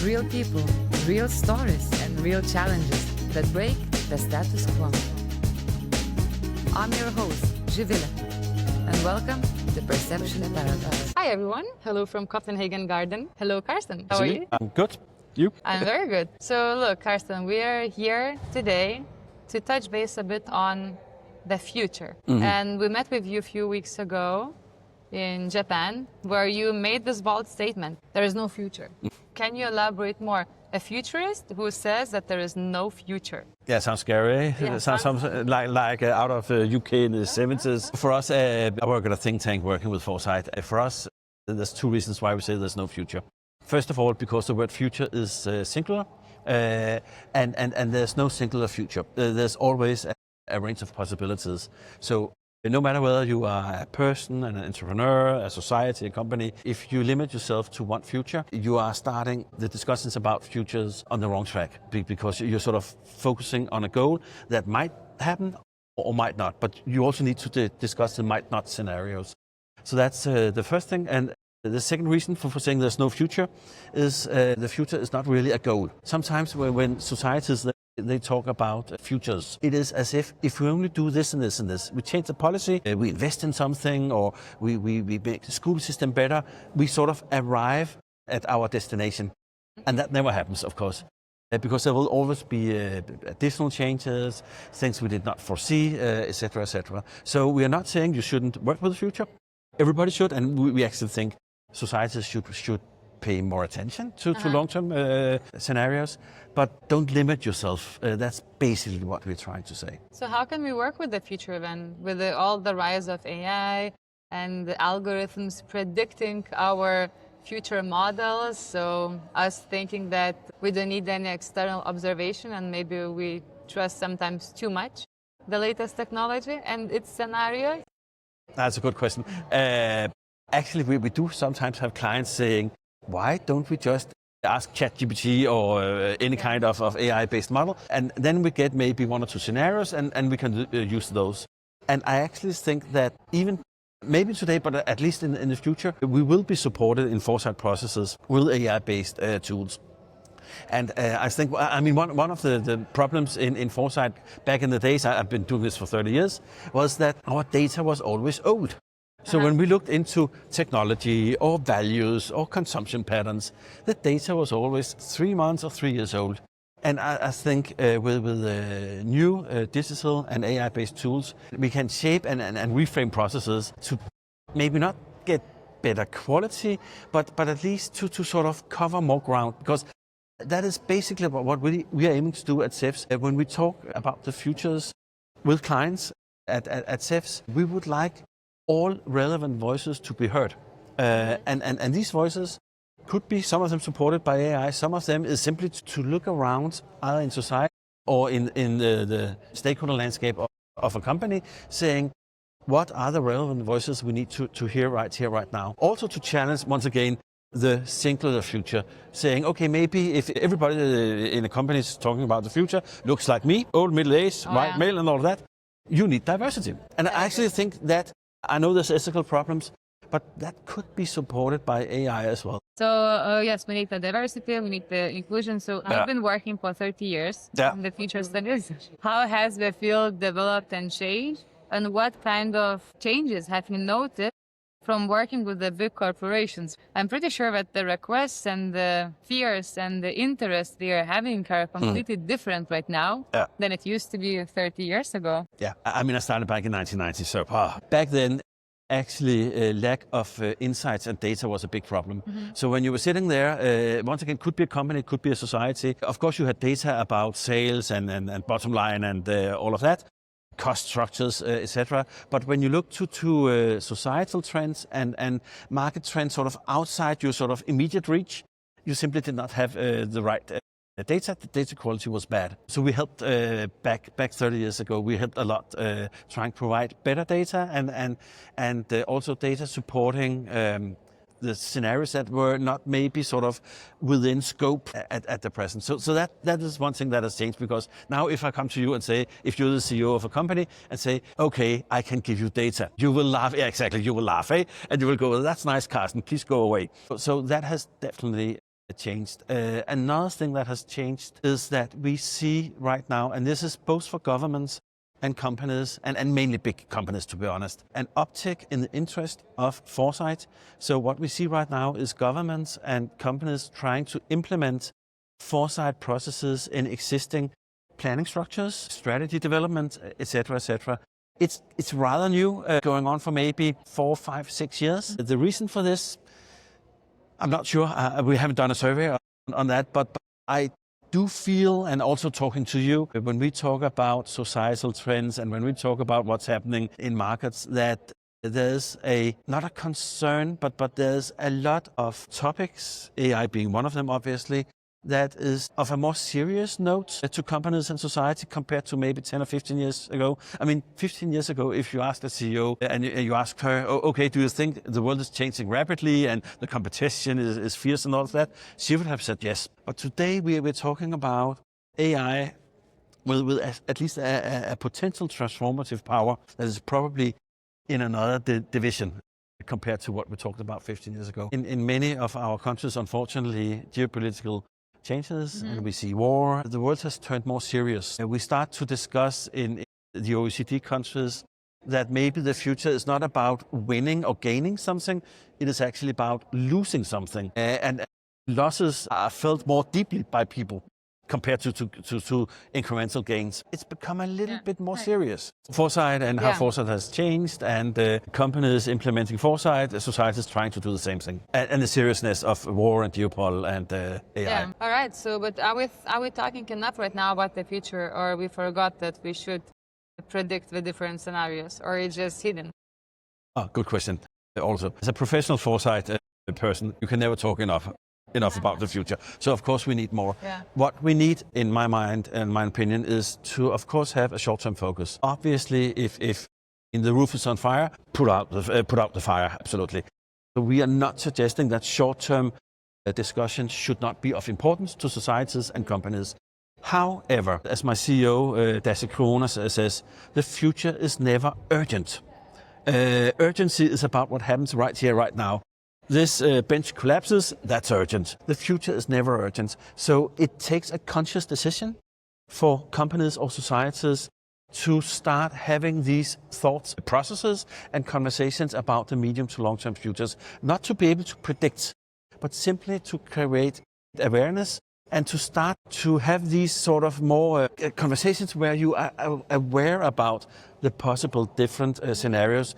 Real people, real stories, and real challenges that break the status quo. I'm your host, Zivile, and welcome to Perception Paradise. Hi everyone, hello from Copenhagen Garden. Hello Carsten, how are you? I'm good. You? I'm very good. So look, Carsten, we are here today to touch base a bit on the future. And we met with you a few weeks ago in Japan, where you made this bold statement, there is no future. Can you elaborate more? A futurist who says that there is no future. Yeah, sounds scary. Yeah, Sounds like out of UK in the 70s. For us, I work at a think tank working with Foresight. For us, there's two reasons why we say there's no future. First of all, because the word future is singular, and there's no singular future. There's always a range of possibilities. So no matter whether you are a person, an entrepreneur, a society, a company, if you limit yourself to one future, you are starting the discussions about futures on the wrong track, because you're sort of focusing on a goal that might happen or might not, but you also need to discuss the might not scenarios. So that's the first thing. And the second reason for saying there's no future is the future is not really a goal. Sometimes when societies they talk about futures, it is as if we only do this and this and this, we change the policy, we invest in something, or we make the school system better, we sort of arrive at our destination. And that never happens, of course, because there will always be additional changes, things we did not foresee, etc., etc. So we are not saying you shouldn't work with the future. Everybody should, and we actually think societies should pay more attention to long-term scenarios, but don't limit yourself. That's basically what we're trying to say. So how can we work with the future then, with all the rise of AI and the algorithms predicting our future models? So us thinking that we don't need any external observation, and maybe we trust sometimes too much the latest technology and its scenario? That's a good question. Actually, we do sometimes have clients saying, why don't we just ask ChatGPT or any kind of AI-based model, and then we get maybe one or two scenarios and we can use those. And I actually think that even maybe today, but at least in the future, we will be supported in foresight processes with AI-based tools. And I think, I mean, one of the problems in foresight back in the days, I've been doing this for 30 years, was that our data was always old. So when we looked into technology or values or consumption patterns, the data was always 3 months or 3 years old. And I think with new digital and AI-based tools, we can shape and reframe processes to maybe not get better quality, but at least to sort of cover more ground. Because that is basically what we are aiming to do at CIFS. When we talk about the futures with clients at CIFS, we would like all relevant voices to be heard. And these voices could be, some of them supported by AI, some of them is simply to look around either in society or in the stakeholder landscape of a company, saying, what are the relevant voices we need to hear right now? Also to challenge, once again, the singular future, saying, okay, maybe if everybody in a company is talking about the future, looks like me, old, middle-aged, white male and all that, you need diversity. And I actually think that, I know there's ethical problems, but that could be supported by AI as well. So yes, we need the diversity, we need the inclusion. So I've been working for 30 years in the future studies. How has the field developed and changed? And what kind of changes have you noticed from working with the big corporations? I'm pretty sure that the requests and the fears and the interests they are having are completely different right now than it used to be 30 years ago. Yeah, I mean, I started back in 1990, so back then, actually, lack of insights and data was a big problem. So when you were sitting there, once again, could be a company, could be a society. Of course, you had data about sales and bottom line and all of that, cost structures, etc. But when you look to societal trends and market trends sort of outside your sort of immediate reach, you simply did not have the right data. The data quality was bad. So we helped back 30 years ago. We helped a lot trying to provide better data and also data supporting the scenarios that were not maybe sort of within scope at the present. So that is one thing that has changed, because now if I come to you and say, if you're the CEO of a company and say, okay, I can give you data, you will laugh. Yeah, exactly. You will laugh, eh? And you will go, well, that's nice, Carsten, please go away. So that has definitely changed. Another thing that has changed is that we see right now, and this is both for governments and companies, and mainly big companies, to be honest, an uptick in the interest of foresight. So what we see right now is governments and companies trying to implement foresight processes in existing planning structures, strategy development, etc., etc. It's rather new, going on for maybe 4, 5, 6 years. The reason for this, I'm not sure. We haven't done a survey on that, but I do feel, and also talking to you, when we talk about societal trends and when we talk about what's happening in markets, that there's not a concern, but there's a lot of topics, AI being one of them, obviously, that is of a more serious note to companies and society compared to maybe 10 or 15 years ago. I mean, 15 years ago, if you asked a CEO and you asked her, okay, do you think the world is changing rapidly and the competition is fierce and all of that? She would have said yes. But today we're talking about AI with at least a potential transformative power that is probably in another division compared to what we talked about 15 years ago. In many of our countries, unfortunately, geopolitical changes, and we see war. The world has turned more serious. We start to discuss in the OECD countries that maybe the future is not about winning or gaining something, it is actually about losing something. And losses are felt more deeply by people compared to incremental gains. It's become a little bit more serious. Foresight and how foresight has changed, and companies implementing foresight, society is trying to do the same thing. And the seriousness of war and geopolitics and AI. Yeah, all right. So, but are we talking enough right now about the future, or we forgot that we should predict the different scenarios, or it's just hidden? Oh, good question. Also, as a professional foresight person, you can never talk enough about the future. So of course we need more. Yeah. What we need, in my mind and my opinion, is to of course have a short-term focus. Obviously, if the roof is on fire, put out the fire. Absolutely. So we are not suggesting that short-term discussions should not be of importance to societies and companies. However, as my CEO Dace Corona says, the future is never urgent. Urgency is about what happens right here, right now. This bench collapses, that's urgent. The future is never urgent. So it takes a conscious decision for companies or societies to start having these thoughts, processes and conversations about the medium to long-term futures. Not to be able to predict, but simply to create awareness and to start to have these sort of more conversations where you are aware about the possible different scenarios.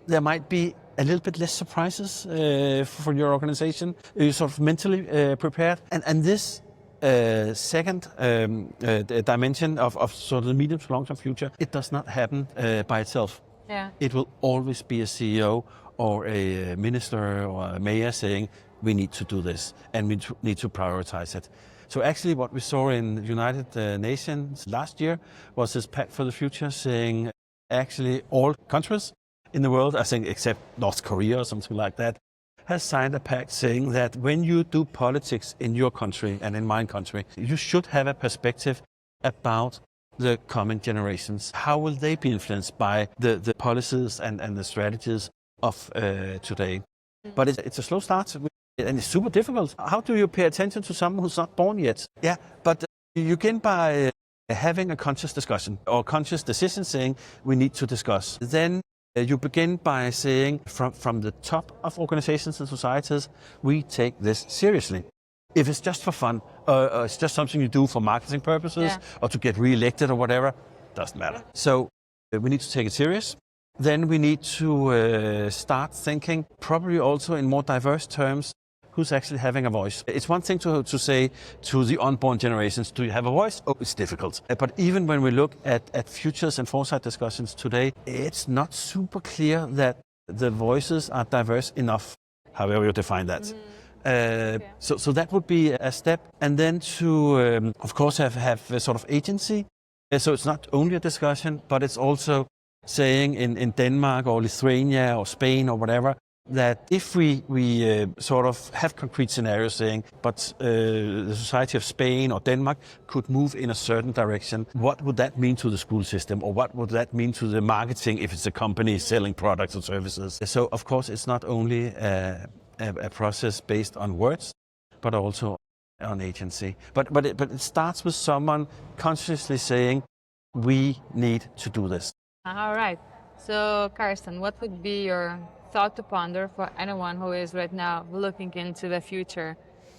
There might be a little bit less surprises for your organization. You're sort of mentally prepared. And this second dimension of sort of the medium to long-term future, it does not happen by itself. Yeah. It will always be a CEO or a minister or a mayor saying, we need to do this and we need to prioritize it. So actually what we saw in the United Nations last year was this Pact for the Future saying actually all countries in the world, I think except North Korea or something like that, has signed a pact saying that when you do politics in your country and in my country, you should have a perspective about the coming generations. How will they be influenced by the policies and the strategies of today? But it's a slow start and it's super difficult. How do you pay attention to someone who's not born yet? Yeah, but you begin by having a conscious discussion or conscious decision saying we need to discuss. Then you begin by saying from the top of organizations and societies, we take this seriously. If it's just for fun, or it's just something you do for marketing purposes, or to get re-elected or whatever, doesn't matter. So we need to take it serious. Then we need to start thinking, probably also in more diverse terms, who's actually having a voice. It's one thing to say to the unborn generations, do you have a voice? Oh, it's difficult. But even when we look at futures and foresight discussions today, it's not super clear that the voices are diverse enough, however you define that. So that would be a step. And then to, of course, have a sort of agency. So it's not only a discussion, but it's also saying in Denmark or Lithuania or Spain or whatever, that if we sort of have concrete scenarios saying, but the society of Spain or Denmark could move in a certain direction, what would that mean to the school system? Or what would that mean to the marketing if it's a company selling products or services? So, of course, it's not only a process based on words, but also on agency. But it starts with someone consciously saying, we need to do this. All right. So, Carsten, what would be your thought to ponder for anyone who is right now looking into the future?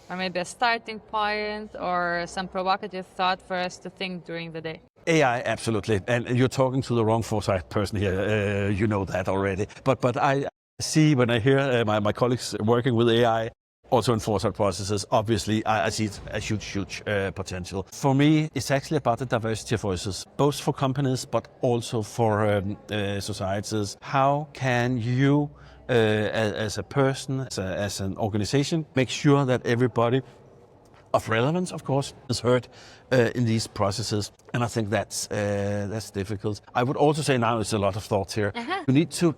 Or maybe a starting point or some provocative thought for us to think during the day? AI, absolutely. And you're talking to the wrong foresight person here. You know that already. But I see when I hear my colleagues working with AI, also in foresight processes, obviously I see it a huge potential. For me, it's actually about the diversity of voices, both for companies but also for societies. How can you, as a person, as an organization, make sure that everybody of relevance, of course, is heard in these processes? And I think that's difficult. I would also say now there's a lot of thoughts here. You need to.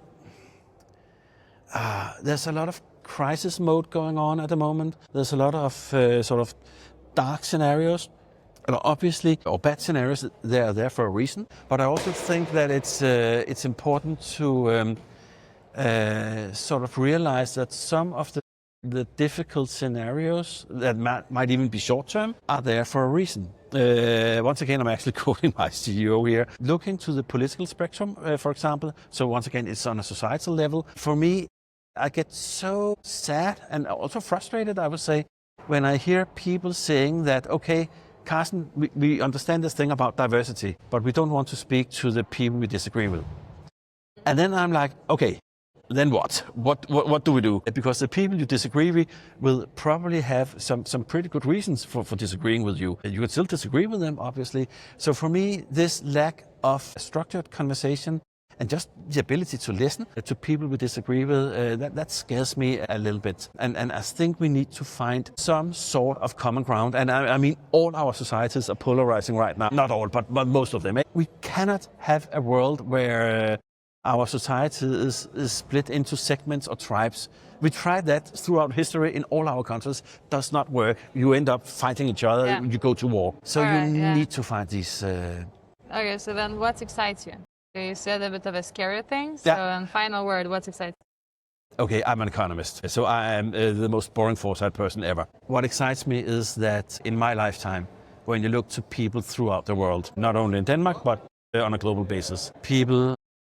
There's a lot of crisis mode going on at the moment. There's a lot of sort of dark scenarios. And obviously, or bad scenarios, they are there for a reason. But I also think that it's important to sort of realize that some of the difficult scenarios that might even be short-term are there for a reason. Once again, I'm actually quoting my CEO here. Looking to the political spectrum, for example. So once again, it's on a societal level. For me, I get so sad and also frustrated, I would say, when I hear people saying that, okay, Carsten, we understand this thing about diversity, but we don't want to speak to the people we disagree with. And then I'm like, okay, then what? What do we do? Because the people you disagree with will probably have some pretty good reasons for disagreeing with you. You can still disagree with them, obviously. So for me, this lack of structured conversation and just the ability to listen to people we disagree with, that scares me a little bit. And I think we need to find some sort of common ground. And I mean, all our societies are polarizing right now. Not all, but most of them. We cannot have a world where our society is split into segments or tribes. We tried that throughout history in all our countries. Does not work. You end up fighting each other. You go to war. So you need to find these. Okay, so then what excites you? You said a bit of a scary thing. So in final word, what excites you? Okay, I'm an economist, so I am the most boring foresight person ever. What excites me is that in my lifetime, when you look to people throughout the world, not only in Denmark, but on a global basis, people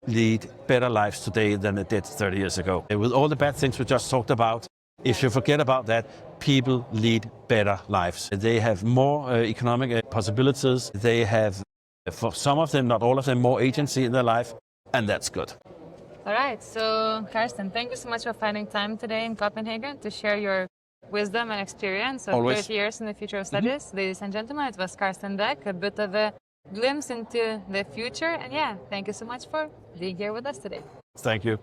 lead better lives today than they did 30 years ago. With all the bad things we just talked about, if you forget about that, people lead better lives. They have more economic possibilities. They have, for some of them, not all of them, more agency in their life, and that's good. All right, so Carsten, thank you so much for finding time today in Copenhagen to share your wisdom and experience of 30 years in the future of studies. Ladies and gentlemen, it was Carsten Beck, a bit of a glimpse into the future. And thank you so much for being here with us today. Thank you.